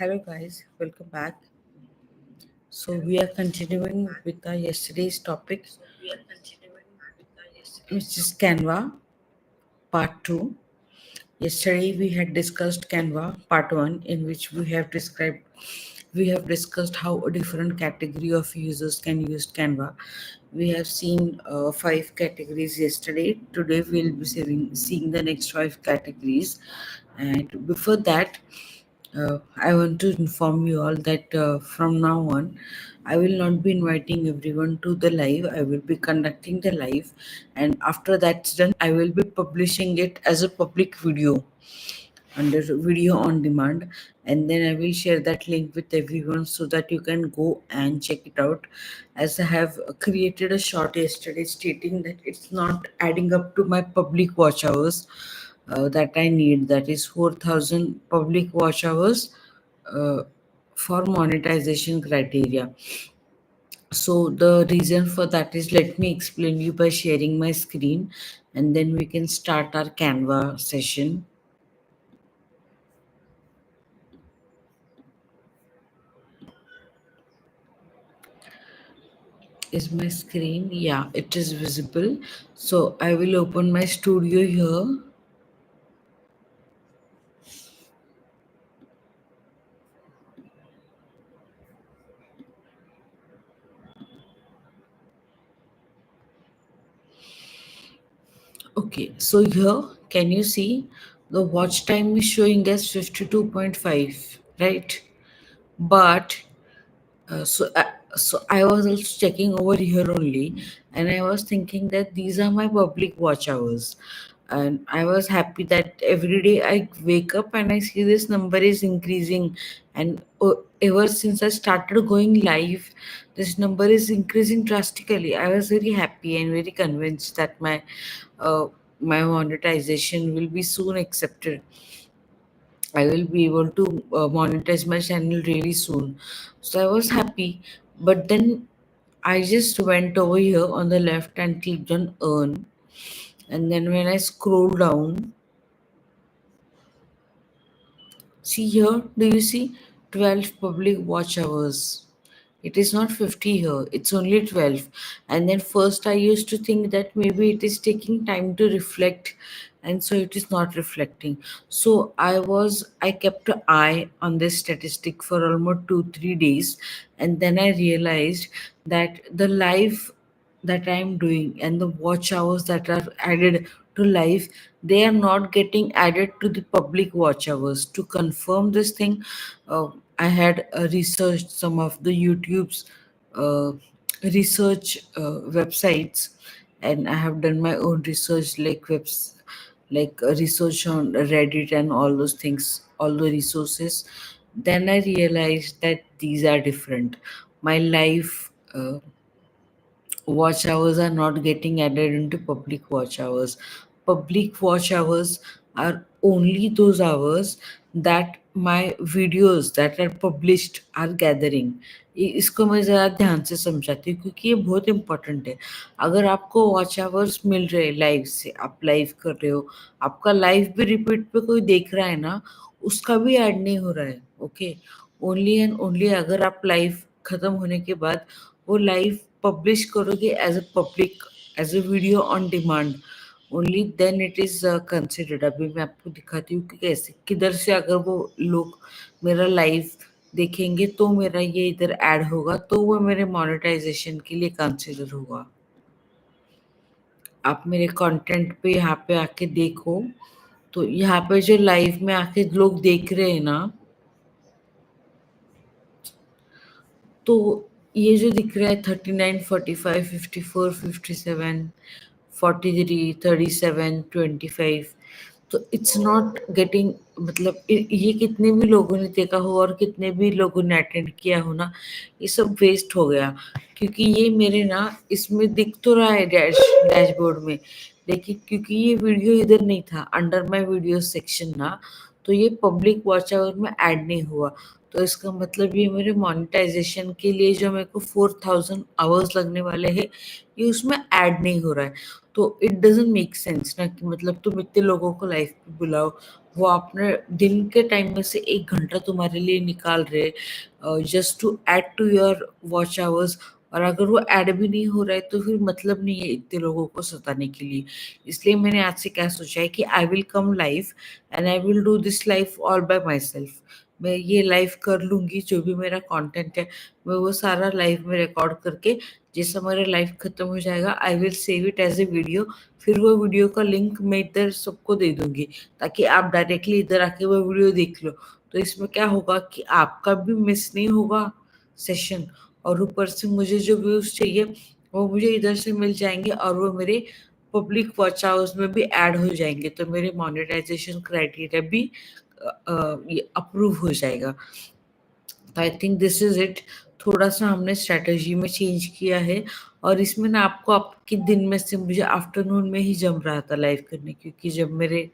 Hello guys, welcome back. So we are continuing with our yesterday's topic, which is Canva part 2. Yesterday we had discussed Canva part 1, in which we have discussed how a different category of users can use Canva. We have seen 5 categories yesterday. Today we'll be seeing the next 5 categories. And before that, I want to inform you all that from now on, I will not be inviting everyone to the live. I will be conducting the live, and after that's done, I will be publishing it as a public video under video on demand, and then I will share that link with everyone so that you can go and check it out. As I have created a short yesterday stating that it's not adding up to my public watch hours that I need, that is 4,000 public watch hours uh, for monetization criteria. So the reason for that is, let me explain you by sharing my screen, and then we can start our Canva session. Is my screen? Yeah, it is visible. So I will open my studio here. Okay, so here, can you see the watch time is showing as 52.5, right? But so I was also checking over here only, and I was thinking that these are my public watch hours, and I was happy that every day I wake up and I see this number is increasing, and ever since I started going live, this number is increasing drastically. I was very happy and very convinced that uh, my monetization will be soon accepted. I will be able to monetize my channel really soon. So I was happy. But then I just went over here on the left and clicked on earn. And then when I scroll down, see here, do you see 12 public watch hours? It is not 50 here, it's only 12. And then first I used to think that maybe it is taking time to reflect, and so it is not reflecting. So I kept an eye on this statistic for almost 2 3 days, and then I realized that the live that I'm doing and the watch hours that are added to live, they are not getting added to the public watch hours. To confirm this thing, I had researched some of the YouTube's uh, research websites, and I have done my own research, like research on Reddit and all those things, all the resources. Then I realized that these are different. My life. Watch hours are not getting added into public watch hours. Public watch hours are only those hours that my videos that are published are gathering. इसको मैं ज़रा ध्यान से समझाती हूँ क्योंकि ये बहुत इंपॉर्टेंट है. अगर आपको वॉच आवर्स मिल रहे लाइव से, आप लाइव कर रहे हो, आपका लाइव भी रिपीट पे कोई देख रहा है ना, उसका भी ऐड नहीं हो रहा है. ओके, ओनली एंड ओनली अगर आप लाइव खत्म होने के बाद वो लाइव पब्लिश करोगे as a public, as a video on demand, only then it is considered. अभी मैं आपको दिखाती हूँ कि कैसे, किधर से अगर वो लोग मेरा लाइव देखेंगे तो मेरा ये इधर ऐड होगा, तो वो मेरे मोनेटाइजेशन के लिए कंसिडर होगा. आप मेरे कंटेंट पे यहाँ पे आके देखो, तो यहाँ पे जो लाइव में आके लोग देख रहे हैं ना, तो ये जो दिख रहा है 39, 45, 54, 57, 43, 37, 25, तो इट्स नॉट गेटिंग, मतलब ये कितने भी लोगों ने देखा हो और कितने भी लोगों ने अटेंड किया हो ना, ये सब वेस्ट हो गया. क्योंकि ये मेरे ना इसमें दिख तो रहा है डैशबोर्ड में, लेकिन क्योंकि ये वीडियो इधर नहीं था अंडर माय वीडियो सेक्शन ना, तो ये पब्लिक वॉच आवर में ऐड नहीं हुआ. तो इसका मतलब ये मेरे मोनेटाइजेशन के लिए जो मेरे को 4000 आवर्स लगने वाले हैं, ये उसमें ऐड नहीं हो रहा है। तो इट डजंट मेक सेंस ना, कि मतलब तुम इतने लोगों को लाइफ पे बुलाओ, वो अपने दिन के टाइम में से 1 घंटा तुम्हारे लिए निकाल रहे, just to add to your watch hours. और अगर वो ऐड भी नहीं हो रहा है तो फिर मतलब नहीं है इतने लोगों को सताने के लिए। इसलिए मैंने आज से क्या सोचा है कि I will come live and I will do this life all bye my self. मैं ये लाइव कर लूंगी, जो भी मेरा कंटेंट है मैं वो सारा लाइव में रिकॉर्ड करके, जैसा मेरा लाइव खत्म हो जाएगा I will save it as a video. फिर वो वीडियो का लिंक मैं इधर सबको दे दूंगी, ताकि आप डायरेक्टली इधर आके वो वीडियो देख लो। तो इसमें क्या होगा कि आपका भी मिस नहीं होगा सेशन, और ऊपर से मुझे जो व्यूज चाहिए वो मुझे इधर से मिल जाएंगे, और वो मेरे पब्लिक वॉच आवर्स में भी ऐड हो जाएंगे, तो मेरे मोनेटाइजेशन क्राइटेरिया भी ये अप्रूव हो जाएगा। तो I think this is it. थोड़ा सा हमने स्ट्रेटजी में चेंज किया है, और इसमें ना आपको आपके दिन में से मुझे आफ्टरनून में ही जम रहा था लाइव करने, क्योंकि जब मेरे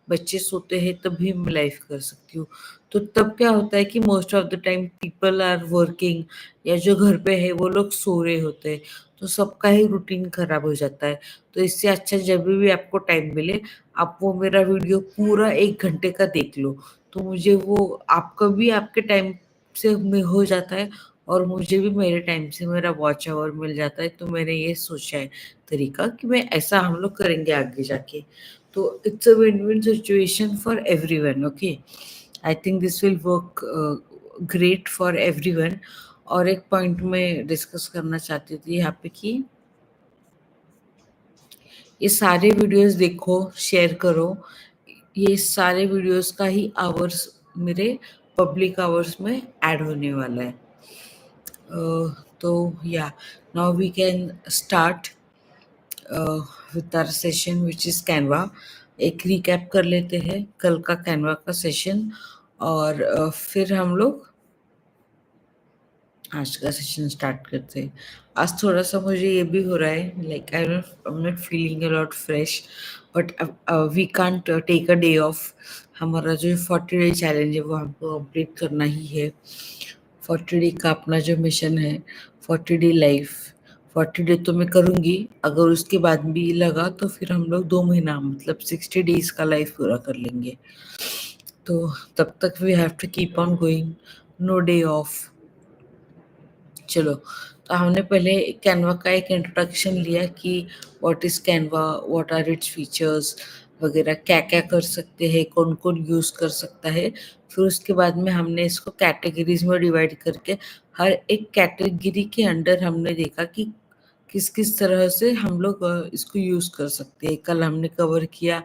बच्चे सोते हैं तभी मैं लाइव कर सकती हूँ। तो तब क्या होता है कि most of the time people are working, या जो घर पे है वो लोग सो रहे होते हैं, तो सबका ही रूटीन खराब हो जाता है। तो इससे अच्छा जब भी आपको टाइम मिले, आप वो मेरा वीडियो पूरा 1 घंटे का देख लो, तो मुझे वो आपका भी आपके टाइम से में हो जाता है, और मुझे भी मेरे टाइम से मेरा वॉच आवर मिल जाता है। तो मैंने ये सोचा है तरीका कि मैं ऐसा हम लोग करेंगे आगे जाके। तो it's a win win situation for everyone. Okay, I think this will work great for everyone. और एक पॉइंट में डिस्कस करना चाहती थी यहाँ पे कि ये सारे वीडियोस देखो, शेयर करो, ये सारे वीडियोस का ही आवर्स मेरे पब्लिक आवर्स में ऐड होने वाला है। तो yeah now we can start with our session which is Canva. एक रिकैप कर लेते हैं कल का कैनवा का सेशन, और फिर हम लोग आज का सेशन स्टार्ट करते हैं। आज थोड़ा-सा मुझे ये भी हो रहा है, like I am not feeling a lot fresh, but we can't take a day off. हमारा जो 40 डे चैलेंज है वो हमको कंप्लीट करना ही है। 40 डे का अपना जो मिशन है, 40 डे लाइफ, 40 डे तो मैं करूँगी, अगर उसके बाद भी लगा तो फिर हम लोग 2 महीना मतलब 60 डेज़ का लाइफ पूरा कर लेंगे। तो तब तक we have to keep on going, no day off. चलो, तो हमने पहले कैनवा का एक इंट्रोडक्शन लिया कि what is Canva, what are its features वगैरह, क्या-क्या कर सकते हैं, कौन-कौन यूज़ कर सकता है। फिर उसके बाद में हमने इसको कैटेगरीज़ में डिवाइड करके हर एक कैटेगरी के अंडर हमने देखा कि किस-किस तरह से हम लोग इसको यूज़ कर सकते हैं। कल हमने कवर किया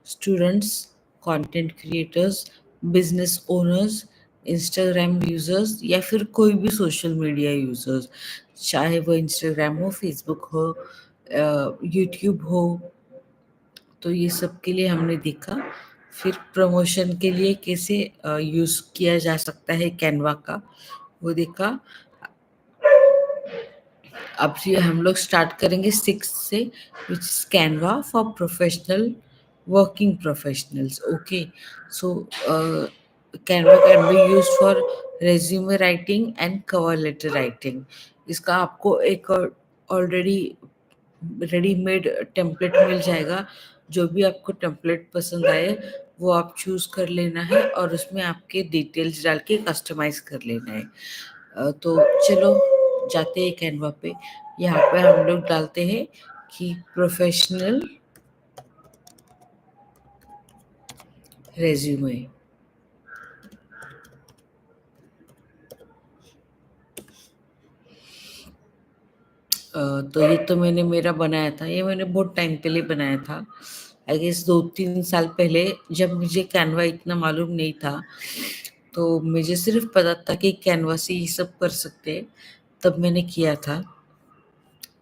students, content creators, business owners, Instagram users, या फिर कोई भी सोशल मीडिया यूज़र्स, चाहे वो इंस्टाग्राम हो, फेसबुक हो, यूट्यूब हो। तो ये सब के लिए हमने देखा। फिर प्रमोशन के लिए कैसे यूज़ किया जा सकता है कैनवा का, वो देखा। अब ये हम लोग स्टार्ट करेंगे 6 से, which is Canva for professional working professionals. Okay, so Canva can be use for resume writing and cover letter writing. इसका आपको एक ऑलरेडी रेडीमेड टेम्पलेट मिल जाएगा। जो भी आपको टेम्पलेट पसंद आए वो आप चूज कर लेना है, और उसमें आपके डिटेल्स डाल के कस्टमाइज कर लेना है। तो चलो जाते हैं कैनवा पे। यहाँ पे हम लोग डालते हैं कि प्रोफेशनल रेज्यूमे। तो ये तो मैंने मेरा बनाया था, ये मैंने बहुत टाइम पहले बनाया था, आई गेस 2-3 साल पहले, जब मुझे कैनवा इतना मालूम नहीं था। तो मुझे सिर्फ पता था कि कैनवा से ये सब कर सकते हैं, तब मैंने किया था।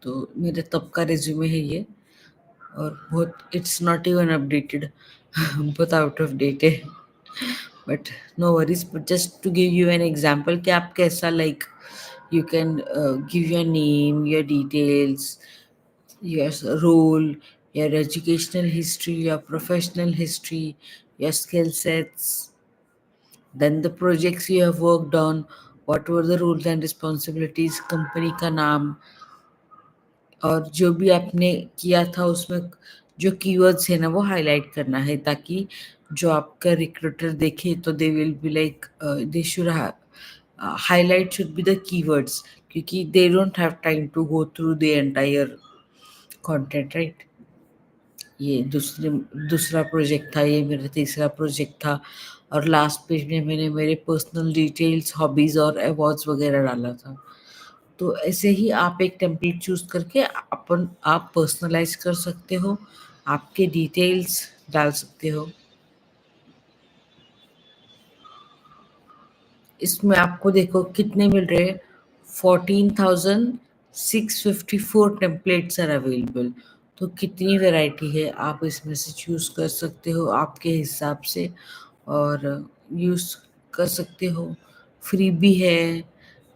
तो मेरे तब का रिज्यूमे है ये, और बहुत इट्स नॉट इवन अपडेटेड, बहुत आउट ऑफ डेट है। But no worries, but just to give you an example कि आप कैसा, like you can give your name, your details, your role, your educational history, your professional history, your skill sets, Then the projects you have worked on, what were the roles and responsibilities, company का नाम, और जो भी आपने किया था उसमें जो कीवर्ड्स है ना वो हाईलाइट करना है, ताकि जो आपका रिक्रूटर देखे तो they will be like they should highlight should be the keywords, क्योंकि they don't have time to go through the entire content, right? ये दूसरा प्रोजेक्ट था, ये मेरा तीसरा प्रोजेक्ट था, और लास्ट पेज में मैंने मेरे पर्सनल डिटेल्स, हॉबीज और अवार्ड्स वगैरह डाला था। तो ऐसे ही आप एक टेम्पलेट चूज करके अपन आप पर्सनलाइज कर सकते हो, आपके डिटेल्स डाल सकते हो। इसमें आपको देखो कितने मिल रहे हैं, 14,654 टेम्पलेट्स आर अवेलेबल। तो कितनी वैरायटी है, आप इसमें से चूज कर सकते हो आपके हिसाब से और यूज कर सकते हो। फ्री भी है,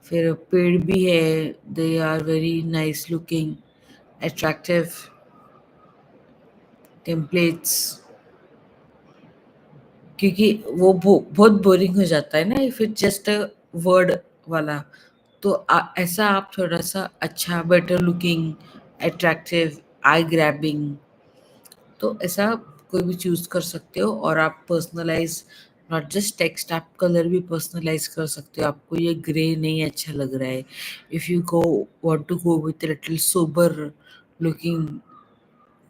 फिर पेड भी है। They are very nice looking, attractive templates, क्योंकि वो बहुत बोरिंग हो जाता है ना if it just a word वाला। तो ऐसा आप थोड़ा सा अच्छा, better looking, attractive, eye grabbing, तो ऐसा कोई भी चूज कर सकते हो। और आप पर्सनलाइज नॉट जस्ट टेक्स्ट, आप कलर भी पर्सनलाइज कर सकते हो। आपको ये ग्रे नहीं अच्छा लग रहा है, if you go want to go with little sober looking,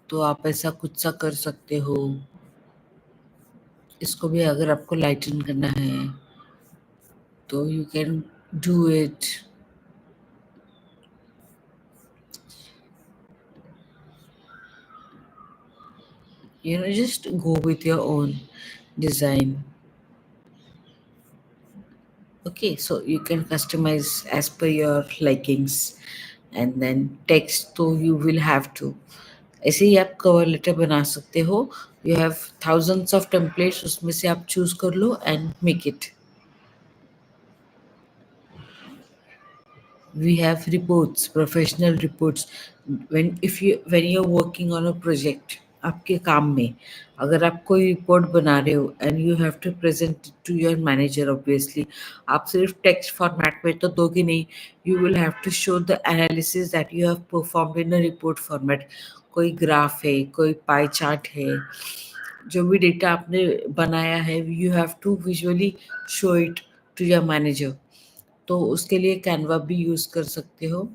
तो आप ऐसा कुछ सा कर सकते हो। इसको भी अगर आपको लाइटन करना है तो you can do it. Just go with your own design. Okay, so you can customize as per your likings, and then text तो you will have to, ऐसे ही आप कवर लेटर बना सकते हो। You have thousands of templates, उसमें से आप choose कर लो and make it. We have reports, professional reports. When you're working on a project, आपके काम में अगर आप कोई रिपोर्ट बना रहे हो and you have to present to your manager, obviously आप सिर्फ टेक्स्ट फॉर्मेट में तो दोगे नहीं। You will have to show the analysis that you have performed in a report format. कोई ग्राफ है, कोई पाई चार्ट है, जो भी डेटा आपने बनाया है, you have to visually show it to your manager. तो उसके लिए कैनवा भी यूज़ कर सकते हो।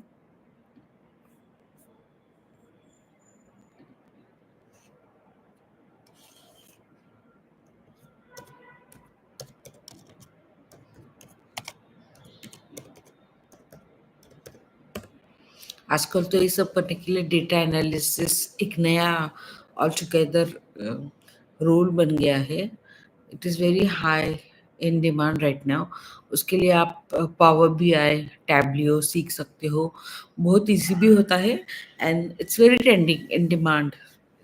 आजकल तो ये सब करने के लिए डेटा एनालिसिस एक नया ऑल टुगेदर रोल बन गया है। It is very high in demand right now. उसके लिए आप पावर बीआई, टैब्लियो सीख सकते हो। बहुत ईज़ी भी होता है and it's very trending in demand.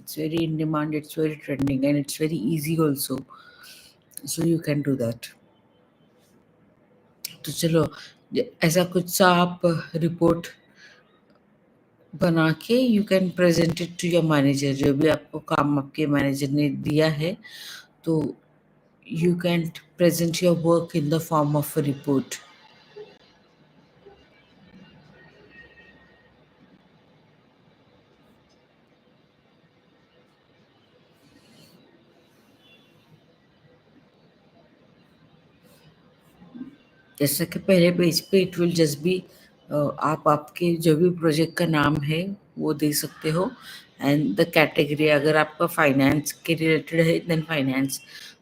It's very in demand, it's very trending and it's very easy also. So you can do that. तो चलो, ऐसा कुछ सा आप रिपोर्ट बना के you can present it to your manager. जो भी आपको काम आपके मैनेजर ने दिया है, तो you can present your work in the form of a report. जैसा कि पहले पेज पे इट विल जस्ट बी, आप आपके जो भी प्रोजेक्ट का नाम है वो दे सकते हो एंड द कैटेगरी। अगर आपका फाइनेंस के रिलेटेड है देन फाइनेंस,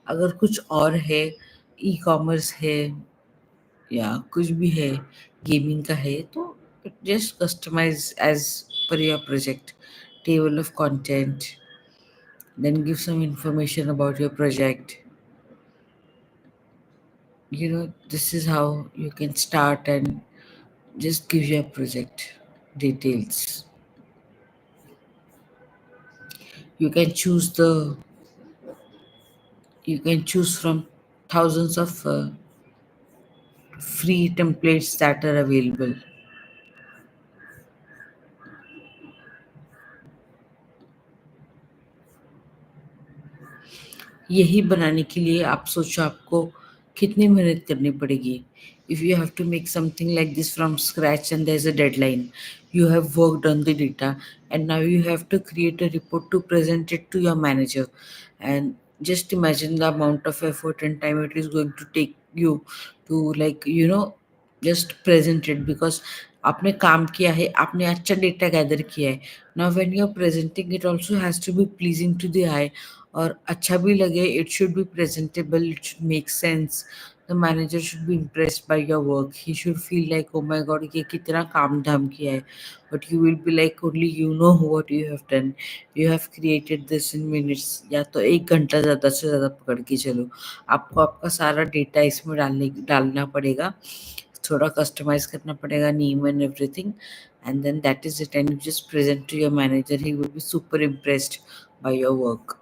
अगर कुछ और है, ई कॉमर्स है या कुछ भी है, गेमिंग का है, तो just customize as per your project. Table of content, then give some information about your project. This is how you can start and just give your project details. You can choose the you can choose from thousands of free templates that are available. यही बनाने के लिए आप सोचो, आपको कितनी मेहनत करनी पड़ेगी? If you have to make something like this from scratch and there's a deadline, you have worked on the data, and now you have to create a report to present it to your manager. And just imagine the amount of effort and time it is going to take you to, like, just present it, because आपने काम किया है, आपने अच्छा data gather किया है. Now when you are presenting, it also has to be pleasing to the eye, और अच्छा भी लगे. It should be presentable, it should make sense. The manager should be impressed by your work. He should feel like, oh my god, ये कितना काम धाम किया है. But you will be like, only you know what you have done. You have created this in minutes. या तो 1 घंटा ज़्यादा से ज़्यादा पकड़ के चलो. आपको आपका सारा डेटा इसमें डालना पड़ेगा. थोड़ा कस्टमाइज करना पड़ेगा, name and everything, and then that is it, and you just present to your manager. He will be super impressed by your work.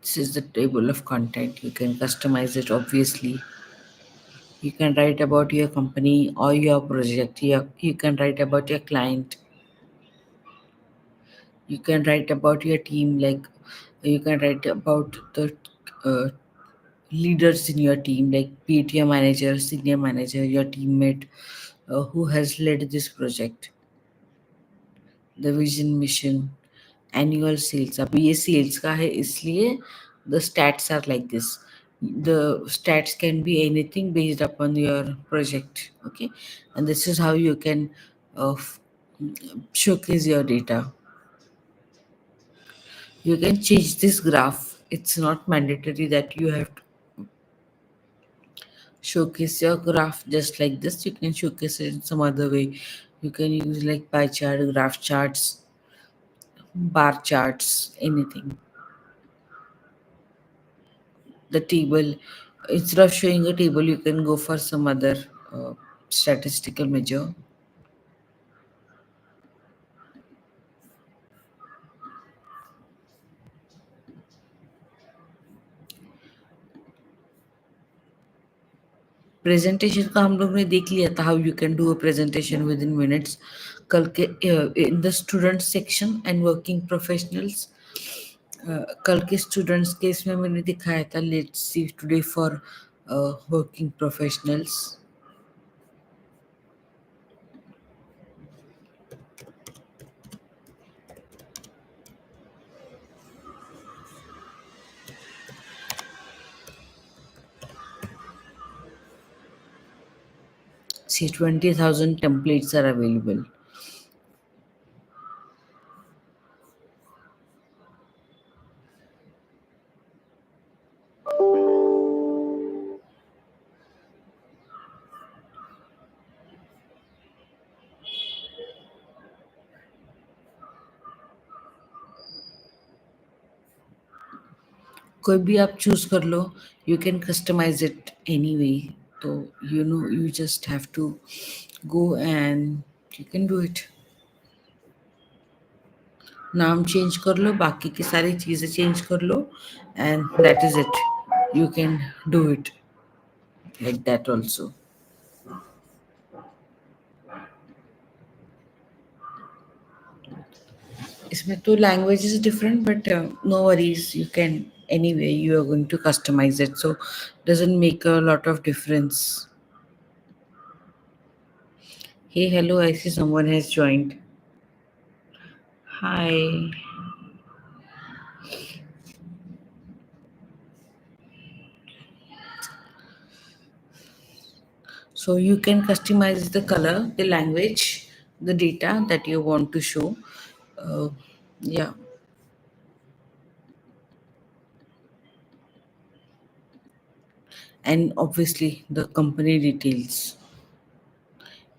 This is the table of content. You can customize it, obviously. You can write about your company or your project. You can write about your client. You can write about your team. Like, you can write about the uh, leaders in your team, like be it your manager, senior manager, your teammate who has led this project. The vision, mission, annual sales. अब ये sales का है, इसलिए the stats are like this. The stats can be anything based upon your project. Okay, and this is how you can uh, f- showcase your data. You can change this graph. It's not mandatory that you have to showcase your graph just like this. You can showcase it in some other way. You can use like pie chart, graph charts, bar charts, anything. The table, instead of showing a table, you can go for some other statistical measure. Presentation का हम लोग ने देख लिया था, how you can do a presentation with in minutes. कल के in the student section and working professionals, कल के स्टूडेंट्स के इसमें मैंने दिखाया था. Let's see today for working professionals. See, 20,000 templates are available. कोई भी आप चूज कर लो. You can customize it any way. तो you just have to go and you can do it. नाम चेंज कर लो, बाकी की सारी चीज़ें चेंज कर लो, and that is it. You can do it like that also. इसमें तो language is different, but no worries, you can any way you are going to customize it, so doesn't make a lot of difference. Hey, hello, I see someone has joined. Hi. So you can customize the color, the language, the data that you want to show. Uh, yeah, and obviously the company details.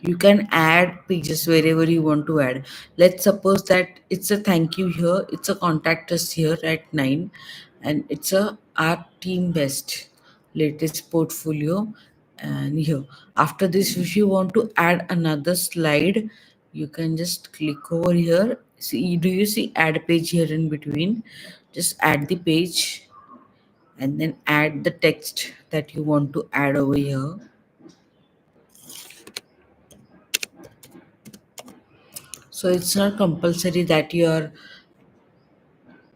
You can add pages wherever you want to add. Let's suppose that it's a thank you here, it's a contact us here at 9, and it's a our team best latest portfolio. And here, after this, if you want to add another slide, you can just click over here. See, do you see add page here in between? Just add the page and then add the text that you want to add over here. So it's not compulsory that your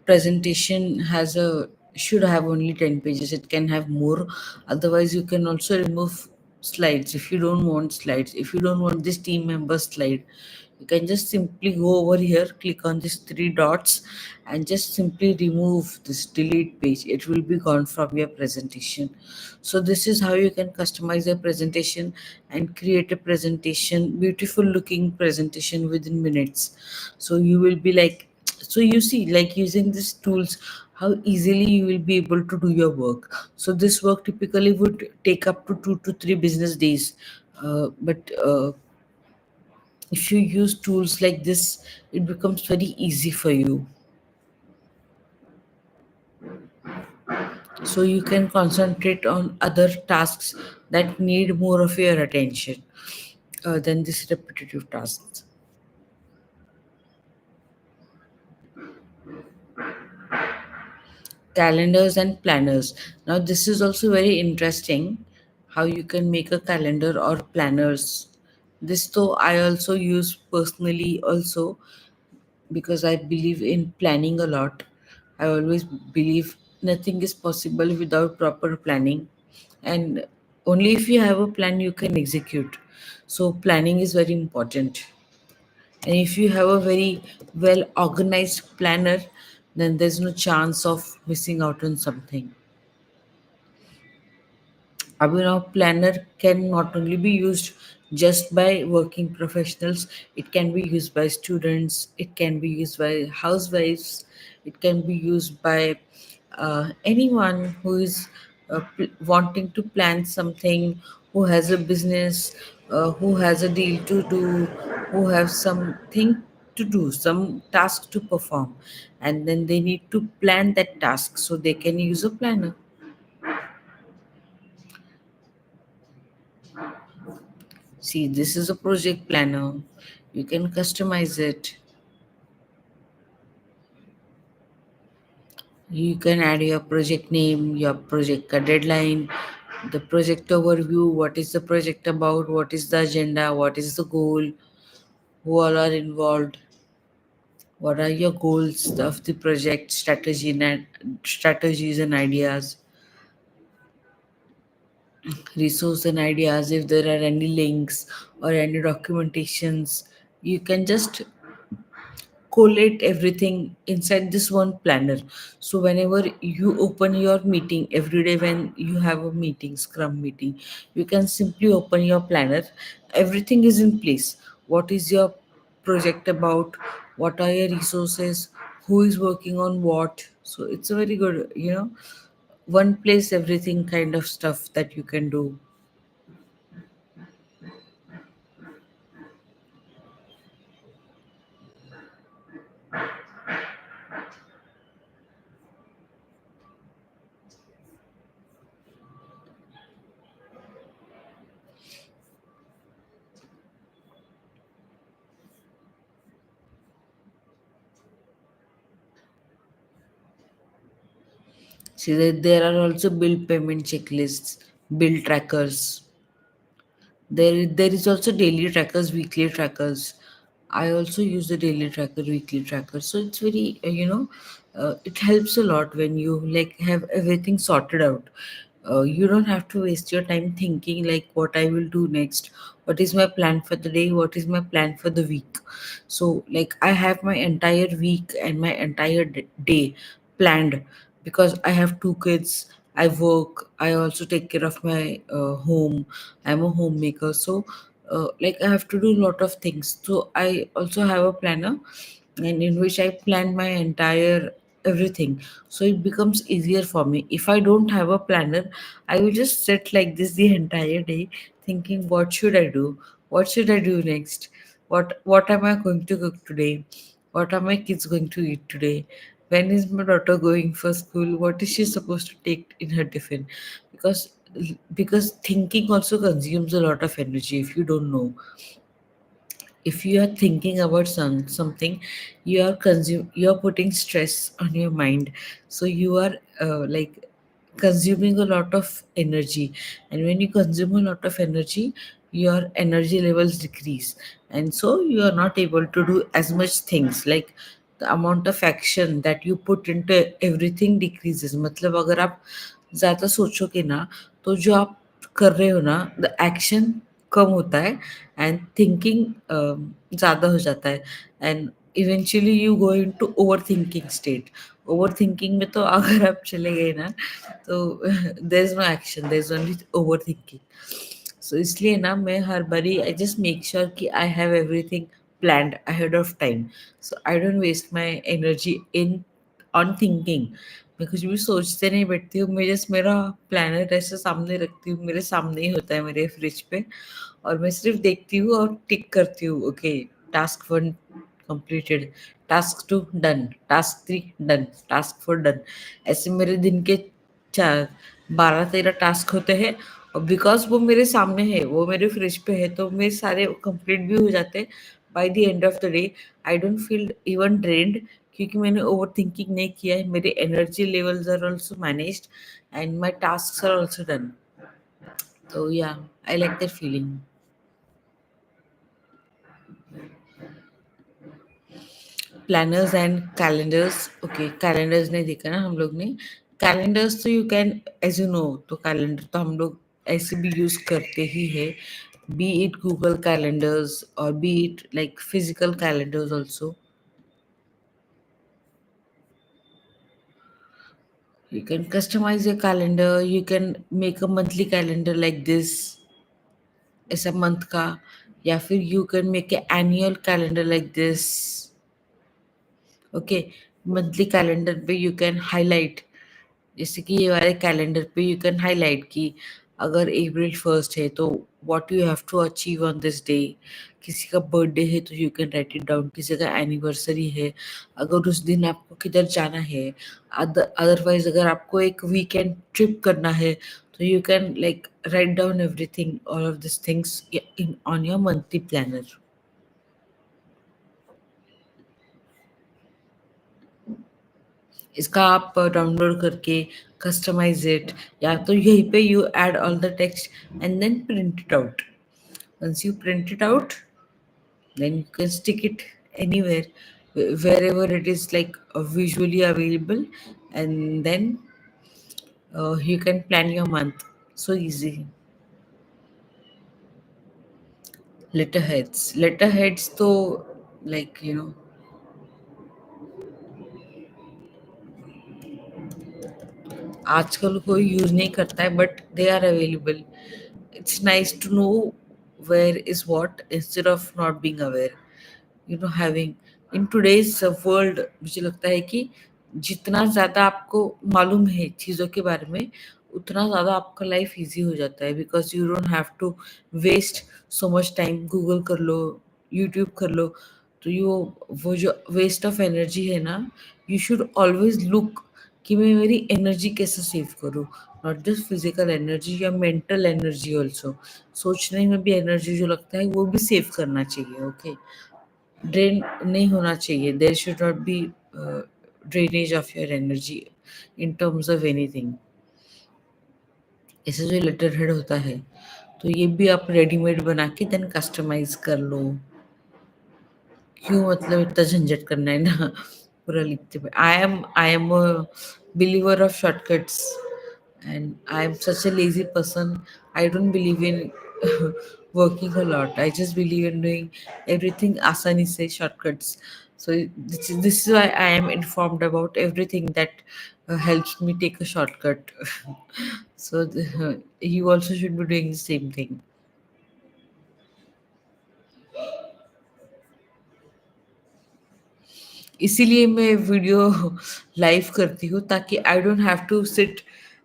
presentation has a should have only 10 pages, it can have more. Otherwise you can also remove slides. If you don't want slides, if you don't want this team member slide, you can just simply go over here, click on these three dots, and just simply remove this delete page. It will be gone from your presentation. So this is how you can customize your presentation and create a presentation, beautiful looking presentation within minutes. So you will be like, so you see, like using these tools, how easily you will be able to do your work. So this work typically would take up to 2 to 3 business days, but if you use tools like this, it becomes very easy for you. So you can concentrate on other tasks that need more of your attention than these repetitive tasks. Calendars and planners. Now, this is also very interesting, how you can make a calendar or planners. This, though, I also use personally, also because I believe in planning a lot. I always believe nothing is possible without proper planning, and only if you have a plan you can execute. So, planning is very important. And if you have a very well organized planner, then there's no chance of missing out on something. Abhinav planner can not only be used just by working professionals, it can be used by students, it can be used by housewives, it can be used by anyone who is wanting to plan something, who has a business, who has a deal to do, who have something to do, some task to perform, and then they need to plan that task, so they can use a planner. See, this is a project planner. You can customize it. You can add your project name, your project deadline, the project overview, what is the project about, what is the agenda, what is the goal, who all are involved, what are your goals of the project, strategies and ideas, resource and ideas, if there are any links or any documentations. You can just collate everything inside this one planner. So whenever you open your meeting every day, when you have a meeting, scrum meeting, you can simply open your planner. Everything is in place. What is your project about? What are your resources? Who is working on what? So it's a very good, one place everything kind of stuff that you can do. See that there are also bill payment checklists, bill trackers. There is also daily trackers, weekly trackers. I also use the daily tracker, weekly tracker. So it's very, it helps a lot when you like have everything sorted out. You don't have to waste your time thinking like what I will do next, what is my plan for the day, what is my plan for the week. So like I have my entire week and my entire day planned, because I have 2 kids. I work. I also take care of my home. I'm a homemaker, so like I have to do a lot of things. So I also have a planner, and in which I plan my entire everything. So it becomes easier for me. If I don't have a planner, I will just sit like this the entire day, thinking what should I do, what should I do next, what am I going to cook today, what are my kids going to eat today, when is my daughter going for school, what is she supposed to take in her tiffin, because because thinking also consumes a lot of energy. If you don't know, if you are thinking about something, you are putting stress on your mind. So you are like consuming a lot of energy, and when you consume a lot of energy, your energy levels decrease, and so you are not able to do as much things. Like amount of action that you put into everything decreases. मतलब अगर आप ज़्यादा सोचोगे ना, तो जो आप कर रहे हो ना, द एक्शन कम होता है एंड थिंकिंग ज़्यादा हो जाता है, and eventually you go into over thinking state. Over thinking में तो अगर आप चले गए ना, तो there is no action, there is only over thinking. So इसलिए ना मैं हर बारी आई जस्ट मेक श्योर कि I have everything planned ahead of time, so I don't waste my energy in on thinking. मैं कुछ भी सोचते नहीं बैठती हूँ, मैं जस्ट मेरा प्लानर ऐसे सामने रखती हूँ, मेरे सामने ही होता है मेरे फ्रिज पे, और मैं सिर्फ देखती हूँ और टिक करती हूँ, okay task 1 completed, task 2 done, task 3 done, task 4 done. ऐसे मेरे दिन के चार 12-13 टास्क होते हैं, और बिकॉज वो मेरे सामने है, वो मेरे फ्रिज पे है, तो मेरे सारे कंप्लीट भी हो जाते हैं by the end of the day. I don't feel even drained, क्योंकि मैंने ओवर थिंकिंग नहीं किया है, मेरे energy levels are also managed and my task are also done. तो yeah I like that feeling. Planners and calendars, okay calendars नहीं देखा ना हम लोग ने। कैलेंडर्स तो you can, as you know, तो कैलेंडर तो हम लोग ऐसे भी यूज करते ही है, बी इट गूगल कैलेंडर्स और B it like physical calendars also. You can customize your calendar, you can make a monthly calendar like this, ऐसा मंथ का, या फिर you can make a annual calendar like this. Okay, monthly calendar पे you can highlight, जैसे कि ये वाले calendar पे यू कैन हाईलाइट कि अगर April 1 है तो what you have to achieve on this day. किसी का बर्थडे है तो you can write it down, किसी का एनिवर्सरी है, अगर उस दिन आपको किधर जाना है, अदरवाइज अगर आपको एक वीकेंड ट्रिप करना है, तो you can like write down everything, all of this things in on your monthly planner. इसका आप डाउनलोड करके कस्टमाइज इट, या तो यहीं पे you add all the text and then print it out. Once you print it out, then you can stick it anywhere, wherever it is like visually available, and then you can plan your month so easy. Letterheads तो like you know, आजकल कोई use नहीं करता है, but they are available. It's nice to know where is what instead of not being aware, you know having. In today's world मुझे लगता है कि जितना ज़्यादा आपको मालूम है चीज़ों के बारे में, उतना ज़्यादा आपका लाइफ इजी हो जाता है, because you don't have to waste so much time. Google कर लो, यूट्यूब कर लो, तो यू वो जो वेस्ट ऑफ एनर्जी है ना, यू शुड ऑलवेज लुक कि मैं मेरी एनर्जी कैसे सेव करूँ, नॉट जस्ट फिजिकल एनर्जी या मेंटल एनर्जी ऑल्सो। सोचने में भी एनर्जी जो लगता है वो भी सेव करना चाहिए, ओके। ड्रेन नहीं होना चाहिए, there should not be drainage of your energy in terms of anything. ऐसे जो लेटर हेड होता है, तो ये भी आप रेडीमेड बना के देन कस्टमाइज कर लो। क्यों मतलब इतना झंझट करना है ना पूरा लिखते हुए। I am a believer of shortcuts, and I am such a lazy person. I don't believe in working a lot. I just believe in doing everything आसानी से, shortcuts. So this is why I am informed about everything that helps me take a shortcut. So you also should be doing the same thing. इसीलिए मैं video live करती हूँ, ताकि I don't have to sit,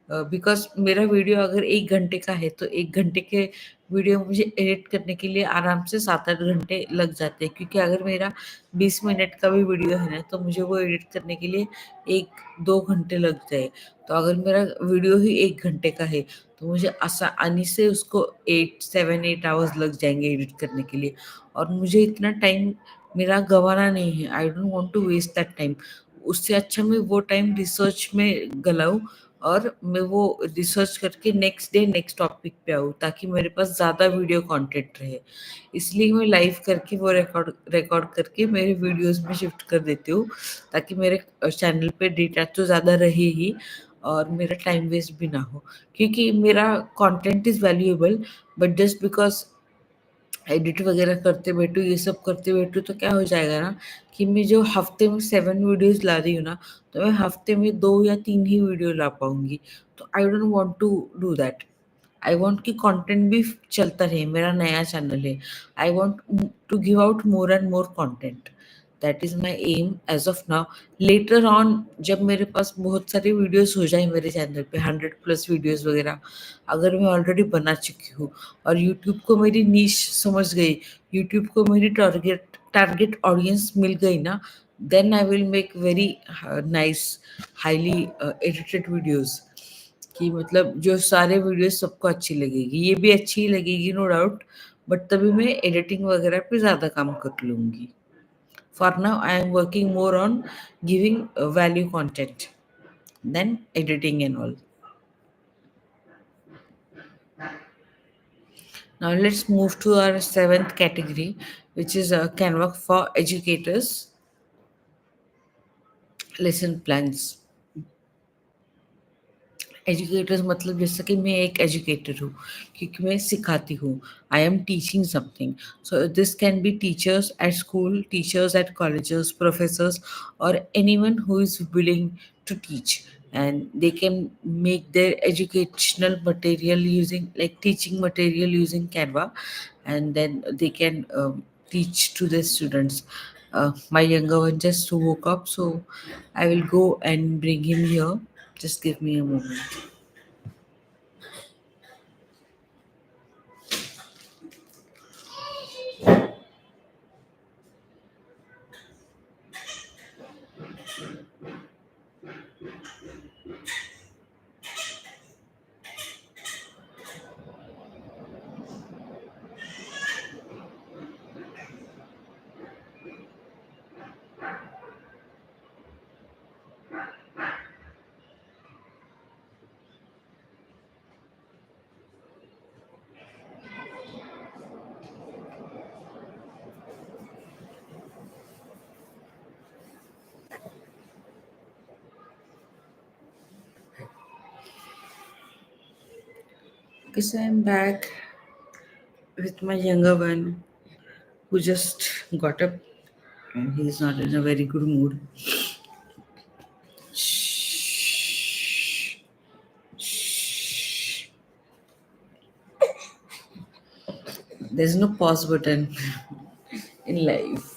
because मेरा video अगर 1 घंटे का है, तो 1 घंटे के वीडियो मुझे एडिट करने के लिए आराम से 7-8 घंटे लग जाते हैं, क्योंकि अगर मेरा 20 मिनट का भी वीडियो है ना, तो मुझे वो एडिट करने के लिए 1-2 घंटे लग जाए। तो अगर मेरा वीडियो ही 1 घंटे का है, तो मुझे आसानी से उसको 7-8 आवर्स लग जाएंगे एडिट करने के लिए, और मुझे इतना टाइम मेरा गँवाना नहीं है, I don't want to waste that time. उससे अच्छा मैं वो टाइम रिसर्च में गलाऊँ, और मैं वो रिसर्च करके नेक्स्ट डे नेक्स्ट टॉपिक पे आऊँ, ताकि मेरे पास ज़्यादा वीडियो कंटेंट रहे। इसलिए मैं लाइव करके वो रिकॉर्ड रिकॉर्ड करके मेरे वीडियोस में शिफ्ट कर देती हूँ, ताकि मेरे चैनल पे डेटा तो ज़्यादा रहे ही और मेरा टाइम वेस्ट भी ना हो। क्योंकि मेरा content is valuable, but just because edit वगैरह करते बैठूँ, ये सब करते बैठूँ, तो क्या हो जाएगा ना कि मैं जो हफ्ते में 7 वीडियोज़ ला रही हूँ ना, तो मैं हफ्ते में 2 या 3 ही वीडियो ला पाऊँगी। तो I don't want to do that. I want कि कंटेंट भी चलता रहे, मेरा नया चैनल है। I want to give out more and more content. That is my aim as of now. Later on जब मेरे पास बहुत सारी वीडियोज़ हो जाए मेरे चैनल पे 100 प्लस वीडियोज़ वगैरह, अगर मैं ऑलरेडी बना चुकी हूँ और यूट्यूब को मेरी नीश समझ गई, यूट्यूब को मेरी टारगेट टारगेट ऑडियंस मिल गई ना, then I will make very nice highly edited videos, कि मतलब जो सारे वीडियोस सबको अच्छी लगेगी, ये भी अच्छी लगेगी नो डाउट, बट तभी मैं एडिटिंग वगैरह पे ज़्यादा काम कर लूँगी। For now I am working more on giving value content then editing and all. Now let's move to our seventh category, which is Canva for educators lesson plans. Educators मतलब जैसे कि मैं एक एजुकेटर हूँ, क्योंकि मैं सिखाती हूँ। I am teaching something, so this can be teachers at school, teachers at colleges, professors, और anyone who is willing to teach, and they can make their educational material using, like teaching material using Canva, and then they can teach to the students. My younger one just woke up, so I will go and bring him here. Just give me a moment. Okay, so I'm back with my younger one who just got up and he's not in a very good mood. Shh. Shh. There's no pause button in life.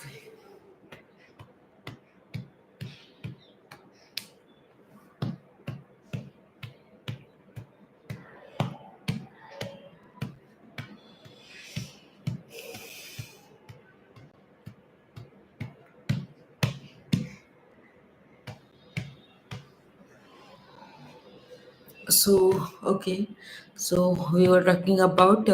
So, okay, so we were talking about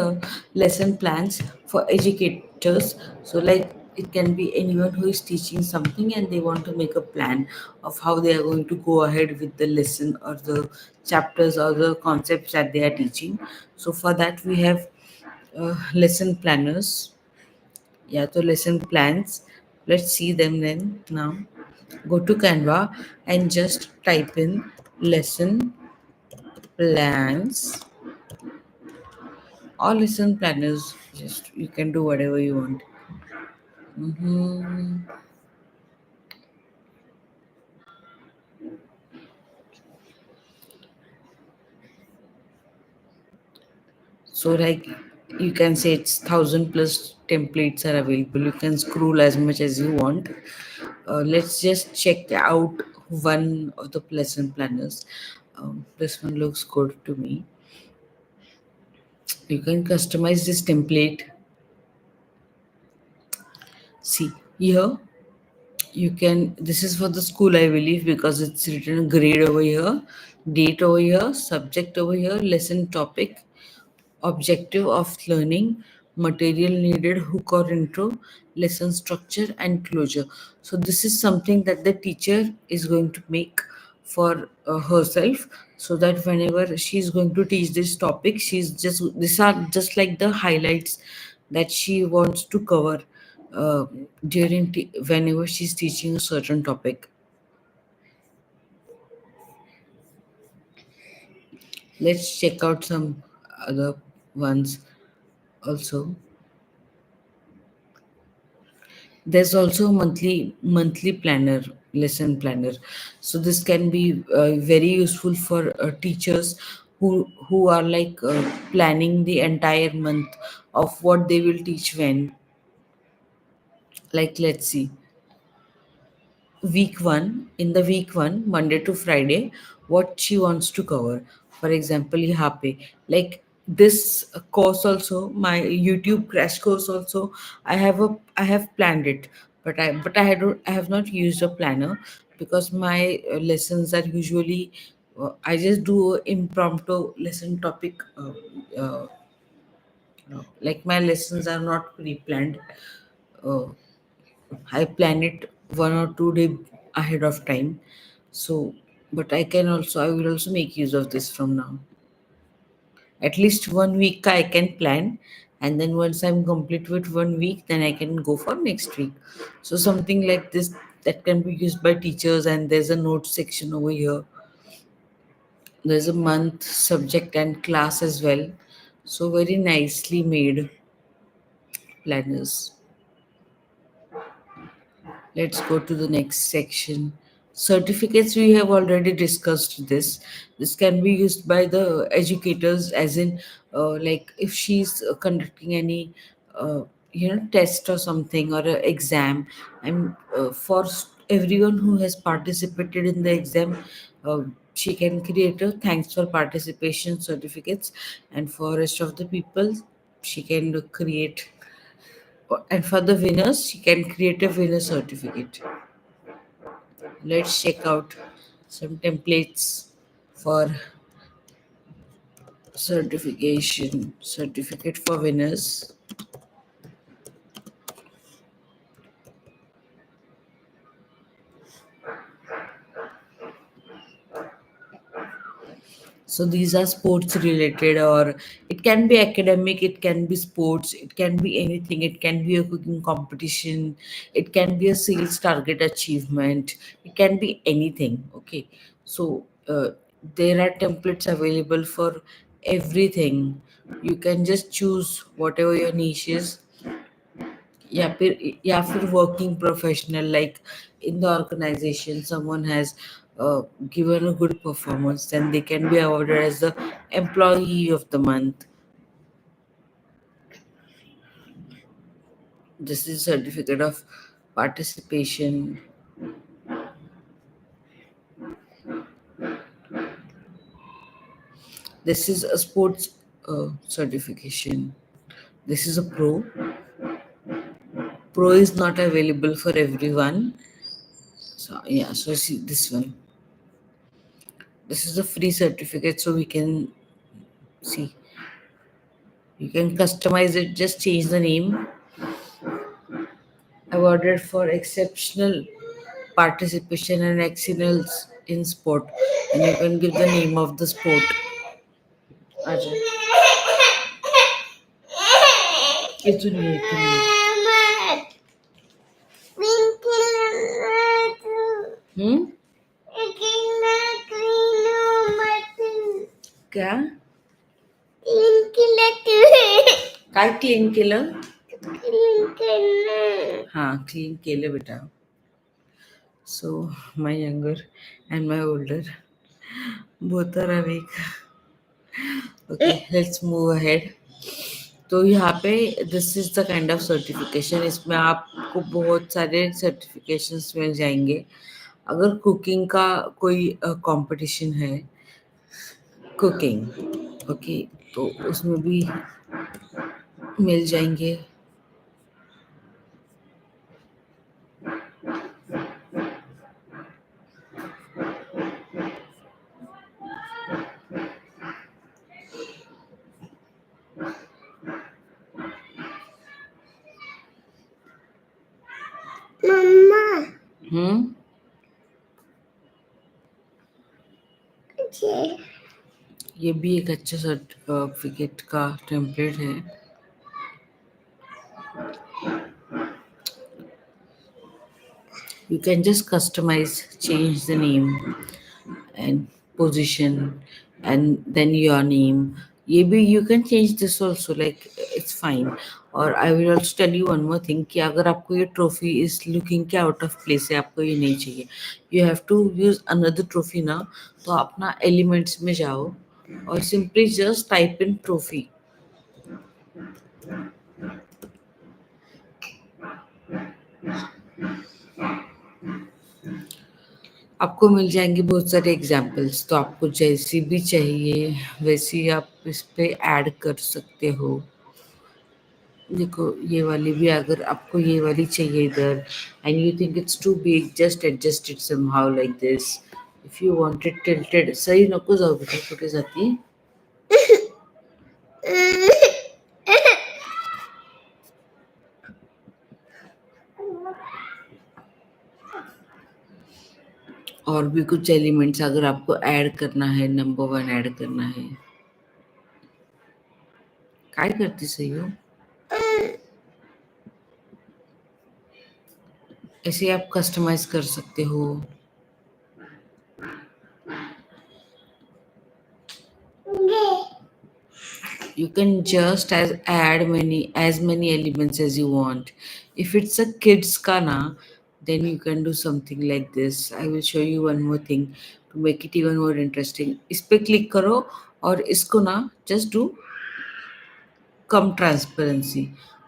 lesson plans for educators. So, like, it can be anyone who is teaching something and they want to make a plan of how they are going to go ahead with the lesson or the chapters or the concepts that they are teaching. So, for that, we have lesson planners. Yeah, so lesson plans. Let's see them then now. Go to Canva and just type in lesson plans or lesson planners. Just you can do whatever you want. Mhm. So like you can say it's 1,000 plus templates are available. You can scroll as much as you want. Let's just check out one of the lesson planners. This one looks good to me. You can customize this template. See here, you can, this is for the school I believe, because it's written grade over here, date over here, subject over here, lesson topic, objective of learning, material needed, hook or intro, lesson structure and closure. So this is something that the teacher is going to make for herself, so that whenever she's going to teach this topic, she's just, these are just like the highlights that she wants to cover uh, whenever she's teaching a certain topic. Let's check out some other ones also. There's also monthly planner, lesson planner. So this can be very useful for teachers who are like planning the entire month of what they will teach when. Like, let's see, week one, Monday to Friday, what she wants to cover. For example, यहाँ पे, like this course also, my YouTube crash course also, I have planned it, but I have not used a planner, because my lessons are usually I just do a impromptu lesson topic. Like my lessons are not pre-planned. Uh, I plan it 1 or 2 day ahead of time. So, but I will also make use of this from now. At least 1 week I can plan, and then once I'm complete with 1 week, then I can go for next week. So something like this, that can be used by teachers, and there's a note section over here. There's a month, subject, and class as well. So very nicely made planners. Let's go to the next section. Certificates, we have already discussed this. This can be used by the educators, as in, like if she's conducting any, uh, test or something, or an exam, and everyone who has participated in the exam, uh, she can create a thanks for participation certificates, and for rest of the people, she can create, and for the winners, she can create a winner certificate. Let's check out some templates for certificate for winners. So these are sports related, or it can be academic, it can be sports, it can be anything, it can be a cooking competition, it can be a sales target achievement, it can be anything. Okay, so there are templates available for everything. You can just choose whatever your niche is. या फिर working professional, like in the organization someone has given a good performance, then they can be awarded as the employee of the month. This is certificate of participation. This is a sports certification. This is a pro is not available for everyone. So yeah, so see this one, this is a free certificate, so we can see, you can customize it, just change the name. Awarded for exceptional participation and excellence in sport, and you can give the name of the sport. Ajay. इथून ये, इथून ये. हम्म. क्या काय clean केलं? हाँ, clean केलं बेटा. So my younger and my older, both are awake. Okay, let's move ahead. तो यहाँ पे this is the kind of certification, इसमें आपको बहुत सारे सर्टिफिकेशंस मिल जाएंगे. अगर कुकिंग का कोई कंपटीशन है, कुकिंग, ओके, तो उसमें भी मिल जाएंगे. हम्म. ये भी एक अच्छा सर्टिफिकेट का टेम्पलेट है. You can just customize, change the name and position, and then your name. Maybe you can change this also, like it's fine. और I will also tell you one more thing कि अगर आपको ये trophy is looking के out of place है, आपको ये नहीं चाहिए, you have to use another trophy ना. तो अपना elements में जाओ और simply just type in trophy. आपको मिल जाएंगे बहुत सारे एग्जाम्पल्स, तो आपको जैसी भी चाहिए वैसी आप इस पे ऐड कर सकते हो. देखो ये वाली भी, अगर आपको ये वाली चाहिए इधर and you think it's too big, just adjust it somehow like this. If you want it tilted, सही नको जाऊ बेटा, कुठे जाती. और भी कुछ एलिमेंट्स अगर आपको ऐड करना है, नंबर वन ऐड करना है. काय करती सही हो, ऐसे आप कस्टमाइज कर सकते हो. You can just as add many elements as you want. If it's a kids kana, then you can do something like this. I will show you one more thing to make it even more interesting. इस पे click करो और इसको ना just do come transparency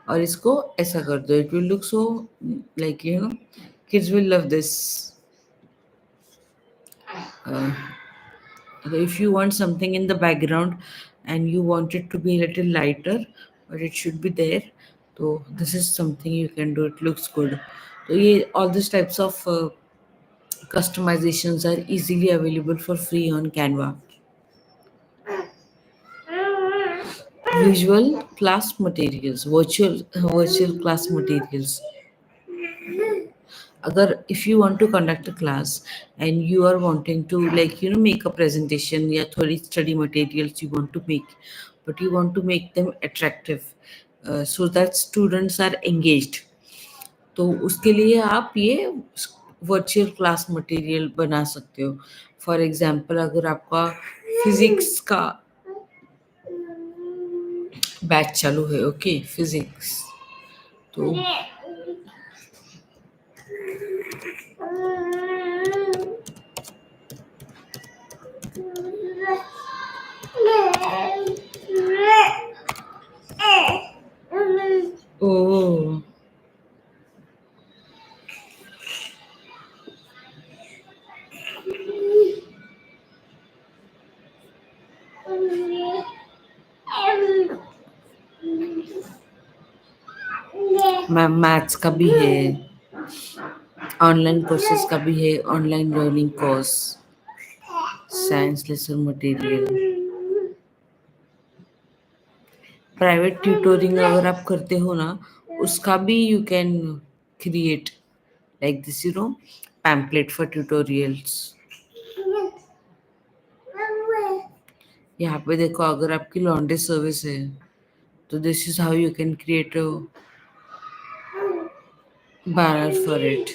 और इसको ऐसा कर दो. It will look so like, you know, kids will love this. uh, if you want something in the background and you want it to be a little lighter, but it should be there, so this is something you can do. It looks good. So yeah, all these types of customizations are easily available for free on Canva. Visual class materials, virtual class materials. अगर if you want to conduct a class and you are wanting to, like, you know, make a presentation या थोड़ी study materials you want to make, but you want to make them attractive, so that students are engaged, तो उसके लिए आप ये virtual class material बना सकते हो. फॉर एग्जांपल अगर आपका फिजिक्स का बैच चालू है, ओके, फिजिक्स, तो ओ मैम मैथ्स का भी है, ऑनलाइन कोर्सेज का भी है, online learning course, science lesson material, private tutoring अगर आप करते हो ना, उसका भी you can create like this, you know, pamphlet for tutorials. यहाँ पे देखो, अगर आपकी लॉन्ड्री सर्विस है तो this is how you can create a banner for it.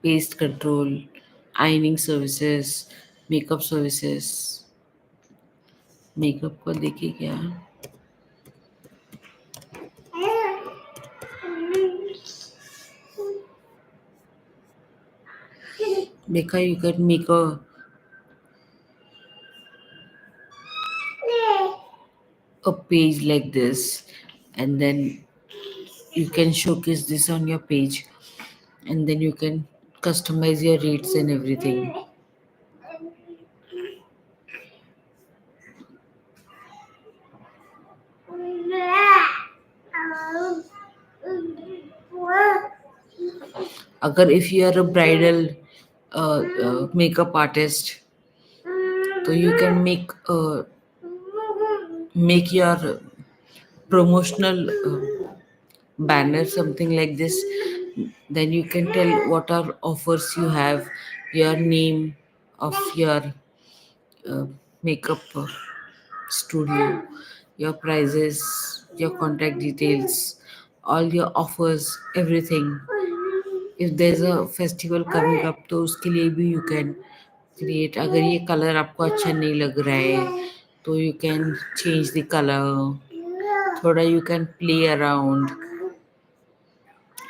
Paste control, ironing services, makeup services. Makeup को देखिए क्या, देखा, you can make a page like this, and then you can showcase this on your page, and then you can customize your rates and everything. अगर if you are a bridal makeup artist, so you can make your promotional banner something like this. Then you can tell what are offers you have, your name of your uh, makeup studio, your prices, your contact details, all your offers, everything. If there's a festival coming up तो उसके लिए भी you can create. अगर ये colour आपको अच्छा नहीं लग रहा है तो you can change the color. थोड़ा you can play around,